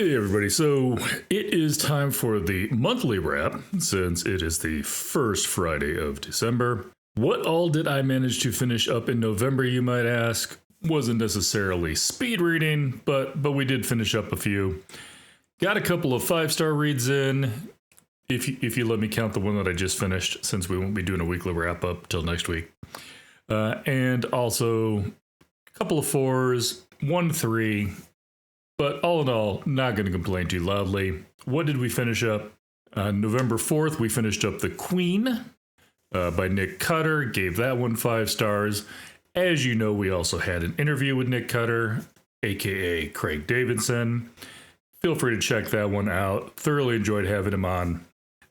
Hey everybody, so it is time for the monthly wrap, since it is the first Friday of December. What all did I manage to finish up in November, you might ask? Wasn't necessarily speed reading, but we did finish up a few. Got a couple of 5-star reads in, if you let me count the one that I just finished, since we won't be doing a weekly wrap up till next week. And also a couple of 4s, 1 3. But all in all, not going to complain too loudly. What did we finish up? November 4th, we finished up The Queen by Nick Cutter. Gave that one 5 stars. As you know, we also had an interview with Nick Cutter, aka Craig Davidson. Feel free to check that one out. Thoroughly enjoyed having him on.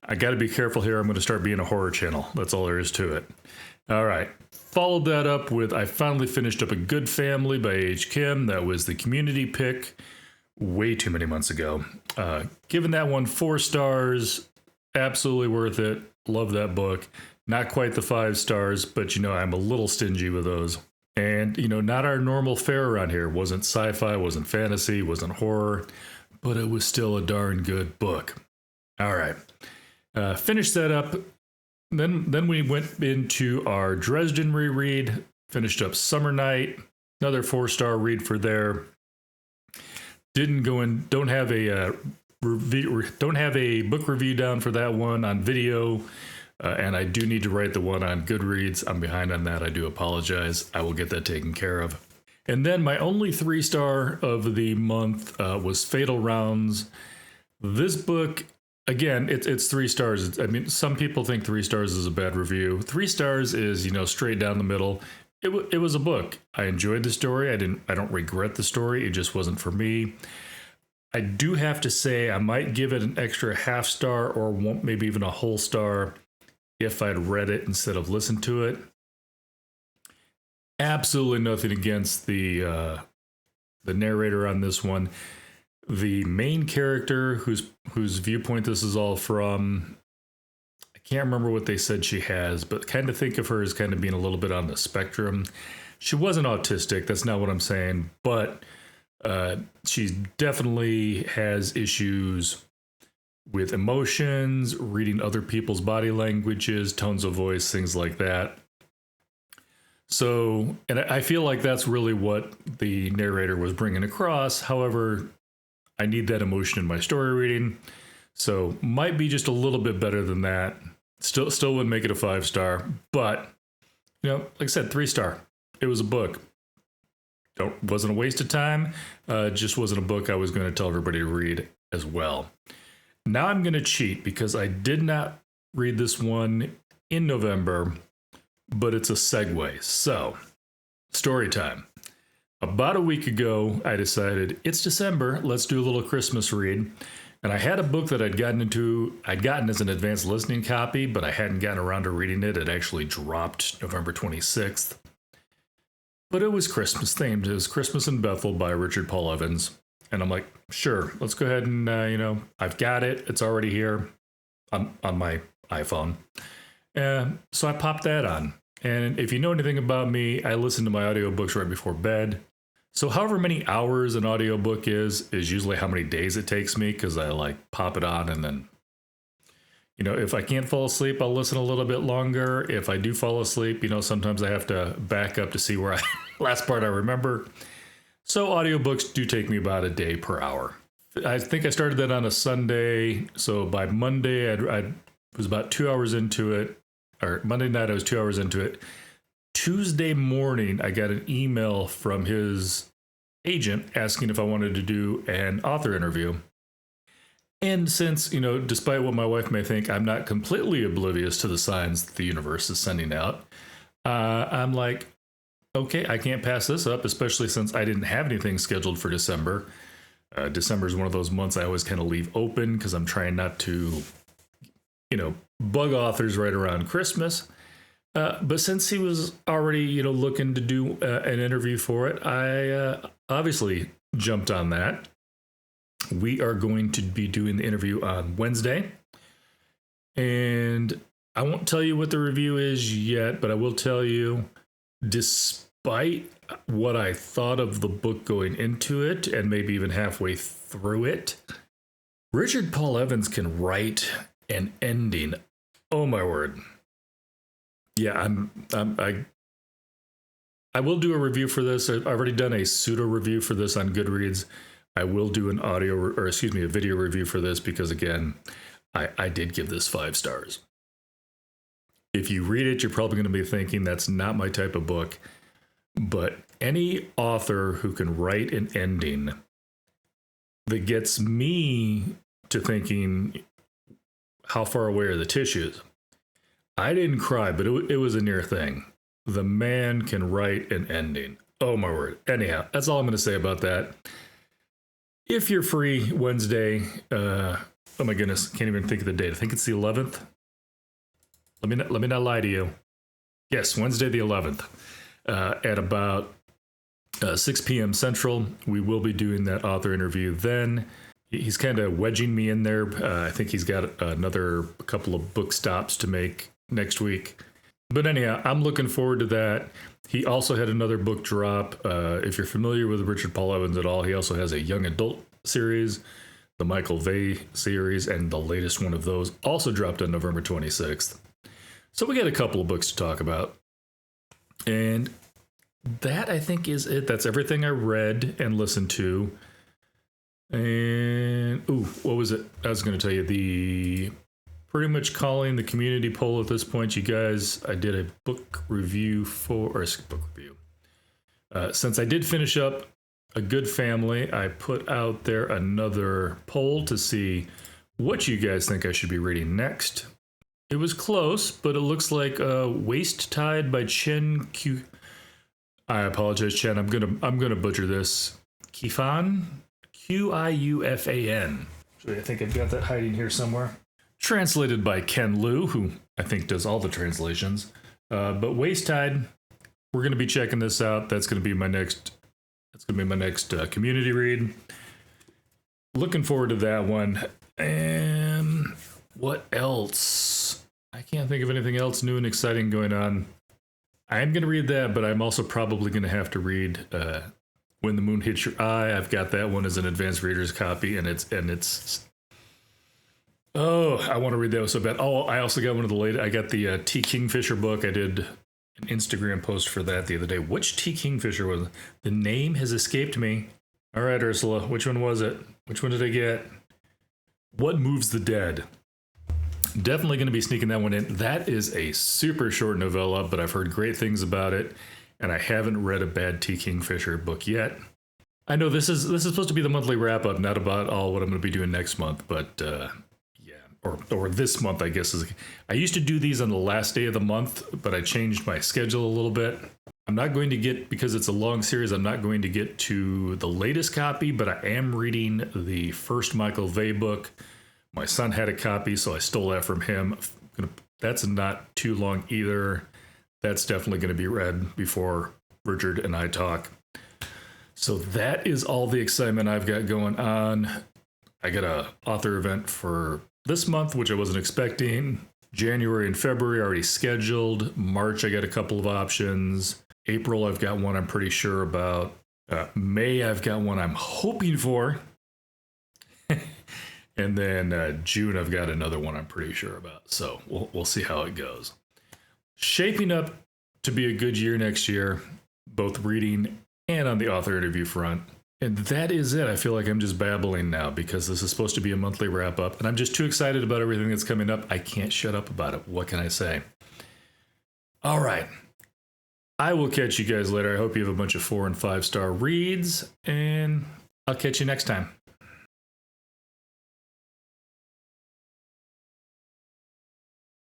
I got to be careful here. I'm going to start being a horror channel. That's all there is to it. All right. Followed that up with I finally finished up A Good Family by H. Kim. That was the community pick way too many months ago. Given that one 4 stars, absolutely worth it. Love that book. Not quite the 5 stars, but I'm a little stingy with those. And not our normal fare around here. Wasn't sci-fi, wasn't fantasy, wasn't horror, but it was still a darn good book. All right. Finished that up. Then we went into our Dresden reread. Finished up Summer Night. Another 4-star read for there. Didn't go in. Don't have a book review down for that one on video, and I do need to write the one on Goodreads. I'm behind on that. I do apologize. I will get that taken care of. And then my only 3-star of the month was Fatal Rounds. This book, again, it's 3 stars. I mean, some people think 3 stars is a bad review. 3 stars is straight down the middle. It was a book. I enjoyed the story. I don't regret the story. It just wasn't for me. I do have to say I might give it an extra half star or maybe even a whole star if I'd read it instead of listened to it. Absolutely nothing against the narrator on this one. The main character whose viewpoint this is all from, can't remember what they said she has, but kind of think of her as kind of being a little bit on the spectrum. She wasn't autistic, that's not what I'm saying, but she definitely has issues with emotions, reading other people's body languages, tones of voice, things like that. So, and I feel like that's really what the narrator was bringing across. However, I need that emotion in my story reading. So might be just a little bit better than that. Still wouldn't make it a 5-star, but like I said, 3-star. It was a book. Wasn't a waste of time. Just wasn't a book I was going to tell everybody to read as well. Now I'm going to cheat because I did not read this one in November, but it's a segue. So, story time. About a week ago, I decided it's December. Let's do a little Christmas read. And I had a book that I'd gotten as an advanced listening copy, but I hadn't gotten around to reading it. It actually dropped November 26th. But it was Christmas themed. It was Christmas in Bethel by Richard Paul Evans. And I'm like, sure, let's go ahead and, I've got it. It's already here on my iPhone. So I popped that on. And if you know anything about me, I listen to my audiobooks right before bed. So however many hours an audiobook is usually how many days it takes me, because I pop it on and then, if I can't fall asleep, I'll listen a little bit longer. If I do fall asleep, sometimes I have to back up to see where last part I remember. So audiobooks do take me about a day per hour. I think I started that on a Sunday. So by Monday, I was about 2 hours into it. Or Monday night, I was 2 hours into it. Tuesday morning, I got an email from his agent asking if I wanted to do an author interview. And since, despite what my wife may think, I'm not completely oblivious to the signs that the universe is sending out, I'm like, okay, I can't pass this up, especially since I didn't have anything scheduled for December. December is one of those months I always kind of leave open because I'm trying not to, bug authors right around Christmas. But since he was already, looking to do an interview for it, I obviously jumped on that. We are going to be doing the interview on Wednesday. And I won't tell you what the review is yet, but I will tell you, despite what I thought of the book going into it, and maybe even halfway through it, Richard Paul Evans can write an ending. Oh my word. Yeah, I will do a review for this. I've already done a pseudo review for this on Goodreads. I will do an a video review for this because, again, I did give this 5 stars. If you read it, you're probably going to be thinking that's not my type of book. But any author who can write an ending that gets me to thinking, how far away are the tissues? I didn't cry, but it was a near thing. The man can write an ending. Oh my word. Anyhow, that's all I'm going to say about that. If you're free Wednesday, oh my goodness, can't even think of the date. I think it's the 11th. Let me not lie to you. Yes, Wednesday the 11th at about 6 p.m. Central. We will be doing that author interview then. He's kind of wedging me in there. I think he's got another couple of book stops to make next week. But anyhow, I'm looking forward to that. He also had another book drop. If you're familiar with Richard Paul Evans at all, he also has a young adult series, the Michael Vey series, and the latest one of those also dropped on November 26th. So we got a couple of books to talk about. And that, I think, is it. That's everything I read and listened to. And, what was it? I was going to tell you, pretty much calling the community poll at this point, you guys. I did a book review since I did finish up A Good Family, I put out there another poll to see what you guys think I should be reading next. It was close, but it looks like Waist Tide by Chen Q. I apologize, Chen. I'm gonna butcher this. Qiufan, Qiufan. Actually, I think I've got that hiding here somewhere. Translated by Ken Liu, who I think does all the translations. But Waist Tide, we're gonna be checking this out. That's gonna be my next. That's gonna be my next community read. Looking forward to that one. And what else? I can't think of anything else new and exciting going on. I am going to read that, but I'm also probably going to have to read When the Moon Hits Your Eye. I've got that one as an advanced reader's copy, and it's. Oh, I want to read that one so bad. Oh, I also got one of the latest. I got the T. Kingfisher book. I did an Instagram post for that the other day. Which T. Kingfisher was it? The name has escaped me. All right, Ursula, which one was it? Which one did I get? What Moves the Dead? Definitely going to be sneaking that one in. That is a super short novella, but I've heard great things about it, and I haven't read a bad T. Kingfisher book yet. I know this is supposed to be the monthly wrap-up, not about all what I'm going to be doing next month, but yeah, or this month, I guess. I used to do these on the last day of the month, but I changed my schedule a little bit. I'm not going to get, because it's a long series, I'm not going to get to the latest copy, but I am reading the first Michael Vey book. My son had a copy, so I stole that from him. That's not too long either. That's definitely going to be read before Richard and I talk. So that is all the excitement I've got going on. I got an author event for this month, which I wasn't expecting. January and February already scheduled. March, I got a couple of options. April, I've got one I'm pretty sure about. May, I've got one I'm hoping for. And then June, I've got another one I'm pretty sure about. So we'll see how it goes. Shaping up to be a good year next year, both reading and on the author interview front. And that is it. I feel like I'm just babbling now because this is supposed to be a monthly wrap up. And I'm just too excited about everything that's coming up. I can't shut up about it. What can I say? All right. I will catch you guys later. I hope you have a bunch of 4- and 5-star reads. And I'll catch you next time.